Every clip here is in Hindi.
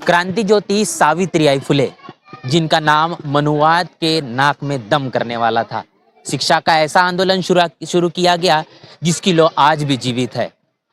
क्रांति ज्योति सावित्रीबाई फुले, जिनका नाम मनुवाद के नाक में दम करने वाला था। शिक्षा का ऐसा आंदोलन शुरू किया गया जिसकी लौ आज भी जीवित है।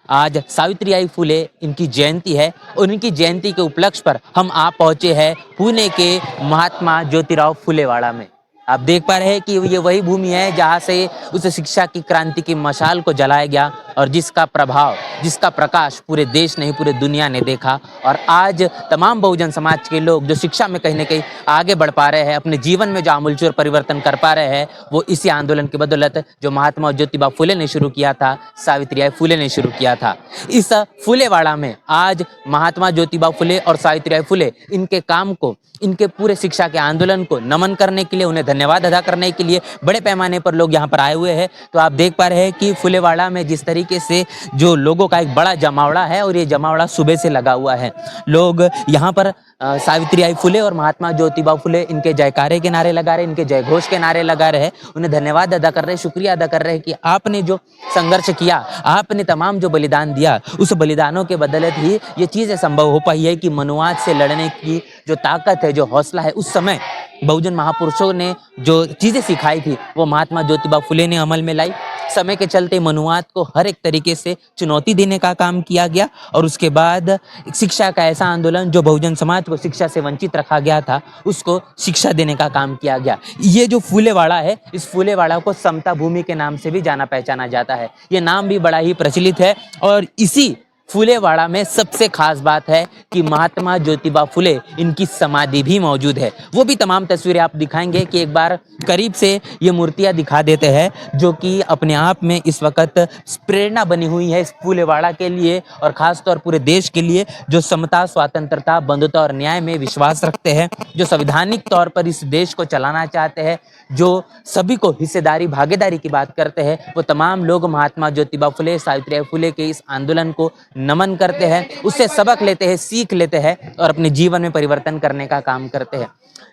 आज सावित्रीबाई फुले इनकी जयंती है और इनकी जयंती के उपलक्ष्य पर हम आप पहुंचे हैं पुणे के महात्मा ज्योतिराव फुलेवाड़ा में। आप देख पा रहे हैं कि ये वही भूमि है जहां से उस शिक्षा की क्रांति की मशाल को जलाया गया और जिसका प्रभाव, जिसका प्रकाश पूरे देश नहीं पूरे दुनिया ने देखा। और आज तमाम बहुजन समाज के लोग जो शिक्षा में कहीं ना कहीं आगे बढ़ पा रहे हैं, अपने जीवन में जो आमूलचूल परिवर्तन कर पा रहे हैं, वो इसी आंदोलन की बदौलत जो महात्मा ज्योतिबा फुले ने शुरू किया था, सावित्रीबाई फुले ने शुरू किया था। इस फुलेवाड़ा में आज महात्मा ज्योतिबा फुले और सावित्रीबाई फुले इनके काम को, इनके पूरे शिक्षा के आंदोलन को नमन करने के लिए, उन्हें धन्यवाद अदा करने के लिए बड़े पैमाने पर लोग यहाँ पर आए हुए हैं। तो आप देख पा रहे हैं कि फुलेवाड़ा में जिस तरीके से जो लोगों का एक बड़ा जमावड़ा है और ये जमावड़ा सुबह से लगा हुआ है। लोग यहाँ पर सावित्रीबाई फुले और महात्मा ज्योतिबा फुले इनके जयकारे के नारे लगा रहे, इनके जयघोष के नारे लगा रहे हैं, उन्हें धन्यवाद अदा कर रहे, शुक्रिया अदा कर रहे हैं कि आपने जो संघर्ष किया, आपने तमाम जो बलिदान दिया, उस बलिदानों के बदौलत ही ये चीज़ें संभव हो पाई है कि मनुवाद से लड़ने की जो ताकत है, जो हौसला है, उस समय बहुजन महापुरुषों ने जो चीज़ें सिखाई थी वो महात्मा ज्योतिबा फुले ने अमल में लाई। समय के चलते मनुवाद को हर एक तरीके से चुनौती देने का काम किया गया और उसके बाद शिक्षा का ऐसा आंदोलन जो बहुजन समाज को शिक्षा से वंचित रखा गया था, उसको शिक्षा देने का काम किया गया। ये जो फुलेवाड़ा है, इस फुलेवाड़ा को समता भूमि के नाम से भी जाना पहचाना जाता है। ये नाम भी बड़ा ही प्रचलित है और इसी फुलेवाड़ा में सबसे खास बात है कि महात्मा ज्योतिबा फुले इनकी समाधि भी मौजूद है। वो भी तमाम तस्वीरें आप दिखाएंगे कि एक बार करीब से ये मूर्तियां दिखा देते हैं जो कि अपने आप में इस वक्त प्रेरणा बनी हुई है इस फुलेवाड़ा के लिए और खासतौर पूरे देश के लिए, जो समता, स्वतंत्रता, बंधुता और न्याय में विश्वास रखते हैं, जो संवैधानिक तौर पर इस देश को चलाना चाहते हैं, जो सभी को हिस्सेदारी, भागीदारी की बात करते हैं। वो तमाम लोग महात्मा ज्योतिबा फुले, सावित्रीबाई फुले के इस आंदोलन को नमन करते हैं, उससे सबक लेते हैं, सीख लेते हैं और अपने जीवन में परिवर्तन करने का काम करते हैं।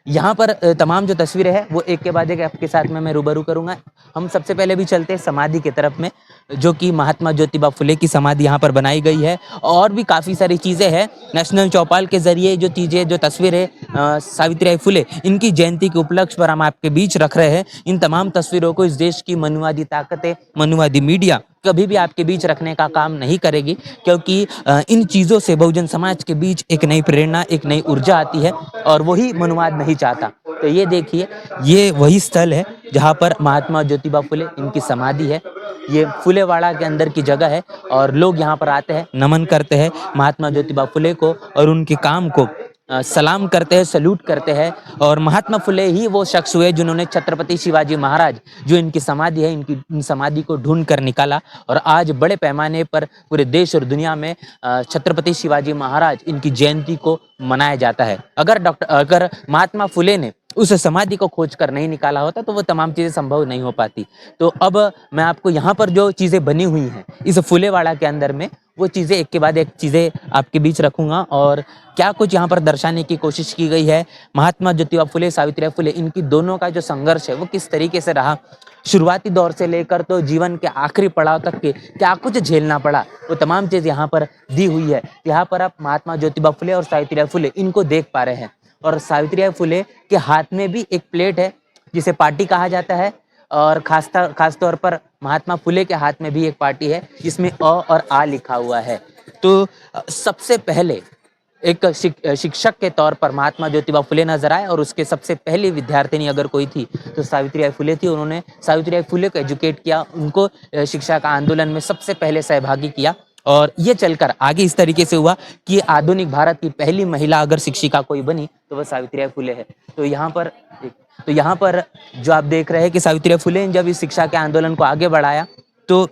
यहाँ पर तमाम जो तस्वीरें हैं वो एक के बाद एक आपके साथ में मैं रूबरू करूंगा। हम सबसे पहले भी चलते हैं समाधि की तरफ में, जो कि महात्मा ज्योतिबा फुले की समाधि यहाँ पर बनाई गई है और भी काफ़ी सारी चीज़ें हैं। नेशनल चौपाल के जरिए जो चीज़ें, जो तस्वीरें सावित्रीबाई फुले इनकी जयंती के उपलक्ष्य पर हम आपके बीच रख रहे हैं, इन तमाम तस्वीरों को इस देश की मनुवादी ताकतें, मनुवादी मीडिया कभी भी आपके बीच रखने का काम नहीं करेगी, क्योंकि इन चीज़ों से बहुजन समाज के बीच एक नई प्रेरणा, एक नई ऊर्जा आती है और वही मनुवाद नहीं चाहता। तो ये देखिए, ये वही स्थल है जहाँ पर महात्मा ज्योतिबा फुले इनकी समाधि है। ये फुलेवाड़ा के अंदर की जगह है और लोग यहाँ पर आते हैं, नमन करते हैं महात्मा ज्योतिबा फुले को और उनके काम को सलाम करते हैं, सल्यूट करते हैं। और महात्मा फुले ही वो शख्स हुए जिन्होंने छत्रपति शिवाजी महाराज, जो इनकी समाधि है, इन समाधि को ढूंढ कर निकाला और आज बड़े पैमाने पर पूरे देश और दुनिया में छत्रपति शिवाजी महाराज इनकी जयंती को मनाया जाता है। अगर महात्मा फुले ने उस समाधि को खोज कर नहीं निकाला होता तो वो तमाम चीज़ें संभव नहीं हो पाती। तो अब मैं आपको यहाँ पर जो चीज़ें बनी हुई हैं इस फुलेवाड़ा के अंदर में, वो चीज़ें एक के बाद एक चीज़ें आपके बीच रखूँगा और क्या कुछ यहाँ पर दर्शाने की कोशिश की गई है। महात्मा ज्योतिबा फुले, सावित्रीबाई फुले, इनकी दोनों का जो संघर्ष है वो किस तरीके से रहा, शुरुआती दौर से लेकर तो जीवन के आखिरी पड़ाव तक के क्या कुछ झेलना पड़ा, वो तमाम चीज़ यहाँ पर दी हुई है। यहाँ पर आप महात्मा ज्योतिबा फुले और सावित्रीबाई फुले इनको देख पा रहे हैं और सावित्रीबाई फुले के हाथ में भी एक प्लेट है जिसे पाटी कहा जाता है और खास तौर पर महात्मा फुले के हाथ में भी एक पाटी है जिसमें अ और आ लिखा हुआ है। तो सबसे पहले एक शिक्षक के तौर पर महात्मा ज्योतिबा फुले नजर आए और उसके सबसे पहली विद्यार्थिनी अगर कोई थी तो सावित्रीबाई फुले थी। उन्होंने सावित्रीबाई फुले को एजुकेट किया, उनको शिक्षा का आंदोलन में सबसे पहले सहभागी किया और ये चलकर आगे इस तरीके से हुआ कि आधुनिक भारत की पहली महिला अगर शिक्षिका कोई बनी तो वह सावित्रीबाई फुले है। तो यहाँ पर जो आप देख रहे हैं कि सावित्रीबाई फुले ने जब इस शिक्षा के आंदोलन को आगे बढ़ाया तो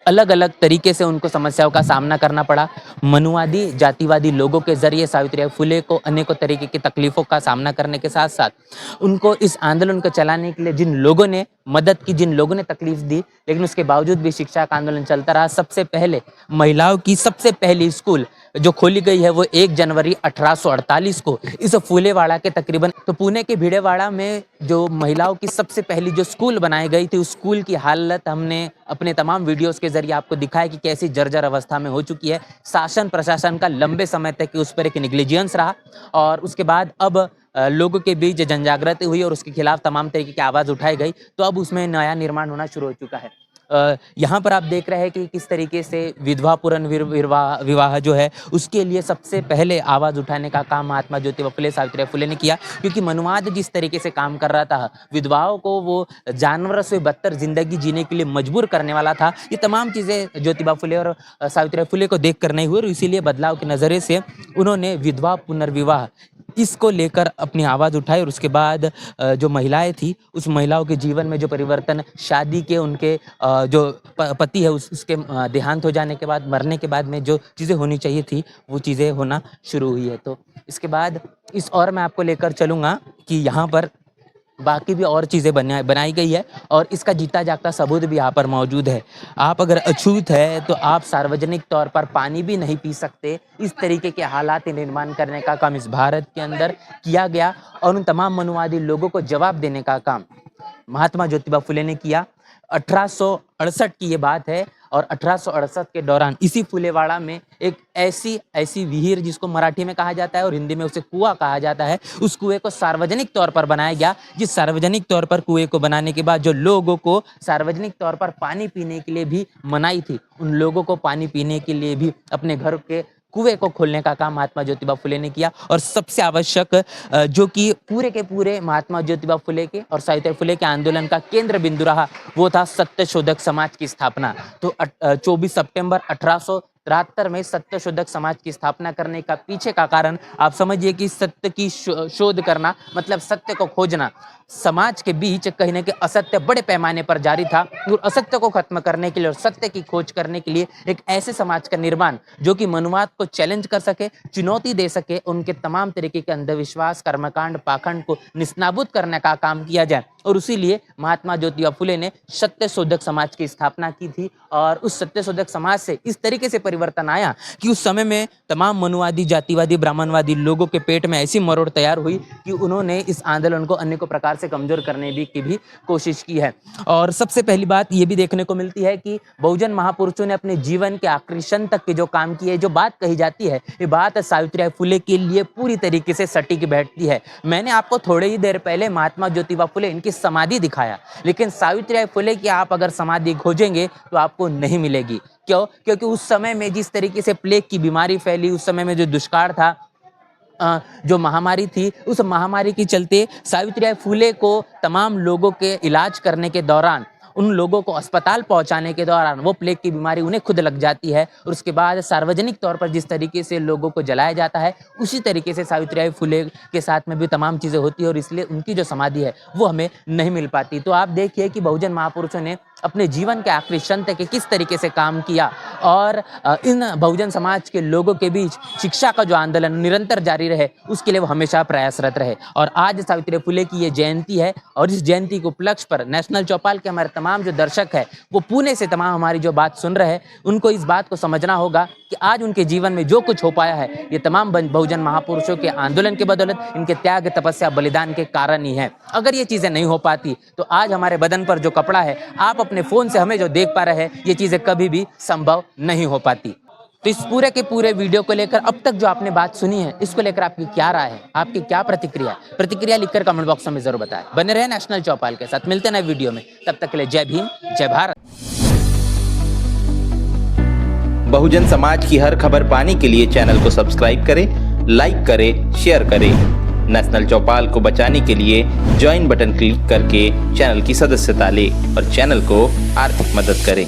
अलग अलग तरीके से उनको समस्याओं का सामना करना पड़ा। मनुवादी, जातिवादी लोगों के जरिए सावित्रीबाई फुले को अनेकों तरीके की तकलीफों का सामना करने के साथ साथ उनको इस आंदोलन को चलाने के लिए जिन लोगों ने मदद की, जिन लोगों ने तकलीफ दी, लेकिन उसके बावजूद भी शिक्षा का आंदोलन चलता रहा। सबसे पहले महिलाओं की सबसे पहली स्कूल जो खोली गई है वो 1 जनवरी 1848 को इस फूलेवाड़ा के तकरीबन, तो पुणे के भिड़ेवाड़ा में जो महिलाओं की सबसे पहली जो स्कूल बनाई गई थी, उस स्कूल की हालत हमने अपने तमाम वीडियोस के जरिए आपको दिखाया कि कैसी जर्जर अवस्था में हो चुकी है। शासन प्रशासन का लंबे समय तक उस पर एक नेग्लिजेंस रहा और उसके बाद अब लोगों के बीच जनजागृति हुई और उसके खिलाफ तमाम तरीके की आवाज़ उठाई गई, तो अब उसमें नया निर्माण होना शुरू हो चुका है। यहाँ पर आप देख रहे हैं कि किस तरीके से विधवा विवाह जो है उसके लिए सबसे पहले आवाज़ उठाने का काम महात्मा ज्योतिबा फुले सावित्रीबाई फुले ने किया, क्योंकि मनुवाद जिस तरीके से काम कर रहा था, विधवाओं को वो जानवरों से बदतर जिंदगी जीने के लिए मजबूर करने वाला था। ये तमाम चीज़ें ज्योतिबा फुले और सावित्रीबाई फुले को देख कर नहीं हुई और इसीलिए बदलाव के नज़रिए से उन्होंने विधवा पुनर्विवाह इसको लेकर अपनी आवाज़ उठाई और उसके बाद जो महिलाएं थी उस महिलाओं के जीवन में जो परिवर्तन, शादी के उनके जो पति है उसके देहांत हो जाने के बाद, मरने के बाद में जो चीज़ें होनी चाहिए थी वो चीज़ें होना शुरू हुई है। तो इसके बाद और मैं आपको लेकर चलूँगा कि यहाँ पर बाकी भी और चीज़ें बनाई गई है और इसका जीता जागता सबूत भी यहाँ पर मौजूद है। आप अगर अछूत है तो आप सार्वजनिक तौर पर पानी भी नहीं पी सकते, इस तरीके के हालात निर्माण करने का काम इस भारत के अंदर किया गया और उन तमाम मनुवादी लोगों को जवाब देने का काम महात्मा ज्योतिबा फुले ने किया। 1868 की ये बात है और 1868 के दौरान इसी फुलेवाड़ा में एक ऐसी विहीर जिसको मराठी में कहा जाता है और हिंदी में उसे कुआं कहा जाता है, उस कुएं को सार्वजनिक तौर पर बनाया गया। जिस सार्वजनिक तौर पर कुएं को बनाने के बाद जो लोगों को सार्वजनिक तौर पर पानी पीने के लिए भी मनाही थी, उन लोगों को पानी पीने के लिए भी अपने घर के कुएं को खोलने का काम महात्मा ज्योतिबा फुले ने किया। और सबसे आवश्यक जो कि पूरे के पूरे महात्मा ज्योतिबा फुले के और सावित्रीबाई फुले के आंदोलन का केंद्र बिंदु रहा, वो था सत्यशोधक समाज की स्थापना। तो 24 सितंबर 1873 में सत्यशोधक समाज की स्थापना करने का पीछे का कारण आप समझिए कि सत्य की शोध करना मतलब सत्य को खोजना। समाज के बीच कहीं ना कहीं असत्य बड़े पैमाने पर जारी था और असत्य को खत्म करने के लिए और सत्य की खोज करने के लिए एक ऐसे समाज का निर्माण जो कि मनुवाद को चैलेंज कर सके, चुनौती दे सके, उनके तमाम तरीके के अंधविश्वास, कर्मकांड, पाखंड को निस्नाबूद करने का काम किया जाए। और उसीलिए महात्मा ज्योतिबा फुले ने सत्यशोधक समाज की स्थापना की थी और उस सत्यशोधक समाज से इस तरीके से परिवर्तन आया कि उस समय में तमाम मनुवादी, जातिवादी, ब्राह्मणवादी लोगों के पेट में ऐसी मरोड़ तैयार हुई कि उन्होंने इस आंदोलन को अनेकों प्रकार से कमजोर करने की भी कोशिश की है। और सबसे पहली बात ये भी देखने को मिलती है कि बहुजन महापुरुषों ने अपने जीवन के आखिरी क्षण तक के जो काम किए, जो बात कही जाती है, ये बात सावित्रीबाई फुले के लिए पूरी तरीके से सटीक बैठती है। मैंने आपको थोड़ी ही देर पहले महात्मा ज्योतिबा फुले इनकी समाधि दिखाया, लेकिन सावित्रीबाई फुले की आप अगर समाधि खोजेंगे तो आपको नहीं मिलेगी। क्यों? क्योंकि उस समय में जिस तरीके से प्लेग की बीमारी फैली, उस समय में जो दुष्काल था, जो महामारी थी, उस महामारी के चलते सावित्रीबाई फुले को तमाम लोगों के इलाज करने के दौरान, उन लोगों को अस्पताल पहुंचाने के दौरान वो प्लेग की बीमारी उन्हें खुद लग जाती है और उसके बाद सार्वजनिक तौर पर जिस तरीके से लोगों को जलाया जाता है, उसी तरीके से सावित्रीबाई फुले के साथ में भी तमाम चीज़ें होती है और इसलिए उनकी जो समाधि है वो हमें नहीं मिल पाती। तो आप देखिए कि बहुजन महापुरुषों ने अपने जीवन के आखिरी क्षण तक किस तरीके से काम किया और इन बहुजन समाज के लोगों के बीच शिक्षा का जो आंदोलन निरंतर जारी रहे, उसके लिए वो हमेशा प्रयासरत रहे। और आज सावित्रीबाई फुले की ये जयंती है और इस जयंती के उपलक्ष्य पर नेशनल चौपाल के हमारे तमाम जो दर्शक है वो पुणे से तमाम हमारी जो बात सुन रहे हैं, उनको इस बात को समझना होगा कि आज उनके जीवन में जो कुछ हो पाया है, ये तमाम बहुजन महापुरुषों के आंदोलन के बदौलत, इनके त्याग, तपस्या, बलिदान के कारण ही है। अगर ये चीज़ें नहीं हो पाती तो आज हमारे बदन पर जो कपड़ा है, आप अपने फ़ोन से हमें जो देख पा रहे हैं, ये चीज़ें कभी भी संभव नहीं हो पाती। तो इस पूरे के पूरे वीडियो को लेकर अब तक जो आपने बात सुनी है, इसको लेकर आपकी क्या राय है, आपकी क्या प्रतिक्रिया है? प्रतिक्रिया लिखकर कमेंट बॉक्स में जरूर बताएं। बने रहे नेशनल चौपाल के साथ, मिलते हैं नए वीडियो में, तब तक के लिए जय भीम, जय भारत। बहुजन समाज की हर खबर पाने के लिए चैनल को सब्सक्राइब करें, लाइक करें, शेयर करें। नेशनल चौपाल को बचाने के लिए ज्वाइन बटन क्लिक करके चैनल की सदस्यता लें और चैनल को आर्थिक मदद करें।